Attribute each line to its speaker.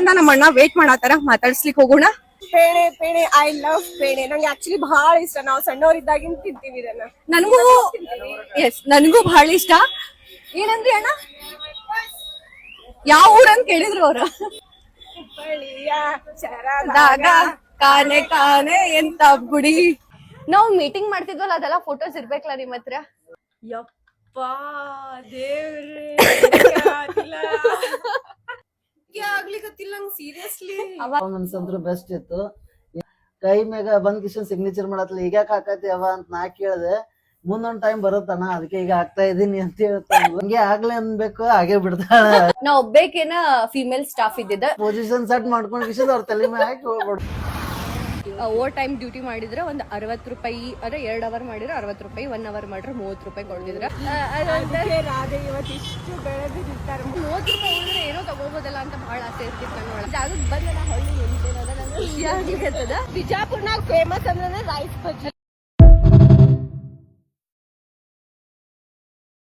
Speaker 1: ನಮ್ಮ ಅಣ್ಣ ವೇಟ್ ಮಾಡತ್ತಾರ, ಮಾತಾಡ್ಸ್ಲಿಕ್ಕೆ ಹೋಗೋಣ.
Speaker 2: ಪೇಣೆ ಪೇಣೆ ಐ ಲವ್ ಪೇಣೆ. ನಂಗೆ ಆಕ್ಚುಲಿ ಬಹಳ ಇಷ್ಟ. ನಾವು ಸಣ್ಣವರಿದ್ದಾಗಿಂದ ತಿಂತೀವಿ ಇದನ್ನ.
Speaker 1: ನನಗೂ ಬಹಳ ಇಷ್ಟ. ಏನಂದ್ರಿ ಅಣ್ಣ? ಯಾವ ಊರಂತ ಕೇಳಿದ್ರು ಅವ್ರ. ಕಾನೆ ಕಾನೆ ಎಂತ ಬುಡಿ. ನಾವು ಮೀಟಿಂಗ್ ಮಾಡ್ತಿದ್ವಲ್ಲ, ಅದೆಲ್ಲ ಫೋಟೋಸ್ ಇರ್ಬೇಕಲ್ಲ ನಿಮ್ ಹತ್ರ?
Speaker 2: ಯಪ್ಪಾ ದೇವ್ರೇ, ಆಗ್ಲಿಕತ್ತಿಲ್ಲ ನಂಗೆ ಸೀರಿಯಸ್ಲಿ.
Speaker 3: ಅನ್ಸಂದ್ರು ಬೆಸ್ಟ್ ಇತ್ತು. ಕೈ ಮ್ಯಾಗ ಬಂದ್ ಕಿಶನ್ ಸಿಗ್ನೇಚರ್ ಮಾಡತ್ಲ, ಈಗ ಹಾಕತಿ ಅವ ಅಂತ ನಾ ಕೇಳ್ದೆ. ಮುಂದೊಂದ್ ಟೈಮ್ ಬರುತ್ತಣ್ಣ, ಅದಕ್ಕೆ ಈಗ ಆಗ್ತಾ ಇದೀನಿ ಅಂತ ಹೇಳ್ತಾನ. ಹಂಗೆ ಆಗ್ಲೇ ಅನ್ಬೇಕು, ಹಾಗೆ ಬಿಡ್ತಾಳ.
Speaker 1: ನಾ ಒಬ್ಬೇಕೇನ ಫೀಮೇಲ್ ಸ್ಟಾಫ್ ಇದ್ದಿದ್ದ.
Speaker 3: ಪೊಸಿಷನ್ ಸೆಟ್ ಮಾಡ್ಕೊಂಡ್ ಕಿಶನ್ ಅವ್ರ ತಲೆ ಮ್ಯಾಗ ಹಾಕಿ ಹೋಗ್ಬಿಡು.
Speaker 1: ಓವರ್ ಟೈಮ್ ಡ್ಯೂಟಿ ಮಾಡಿದ್ರೆ ಒಂದು 60 ರೂಪಾಯಿ, ಅದೇ 2 ಅವರ್ ಮಾಡಿದ್ರೆ 60 ರೂಪಾಯಿ, 1 ಅವರ್ ಮಾಡಿದ್ರೆ 30 ರೂಪಾಯಿ ಕೊಡ್ತಿದ್ರ.
Speaker 2: ರಾಧೆ ಇವತ್ತು ಇಷ್ಟು ಬೆಳೆದಿರ್ತಾರೆ.
Speaker 1: 30 ರೂಪಾಯಿ ಉಳಿದ್ರೆ ಏನೋ ತಗೋಬೋದಲ್ಲ ಅಂತ ಬಹಳ ಆಸೆ ಇರ್ತಿತ್ತು ನನಗೆ. ಜಾಗಕ್ಕೆ ಬಂದ ಹಳ್ಳಿ ನಿಂತೇನದ, ನಂಗೆ ಖುಷಿ ಆಗ್ಲಿಕ್ಕತ್ತದ.
Speaker 2: ಬಿಜಾಪುರ್ನಾಗ ಫೇಮಸ್ ಅಂದ್ರೆ ರೈಸ್ ಬಜ್ಜಿ.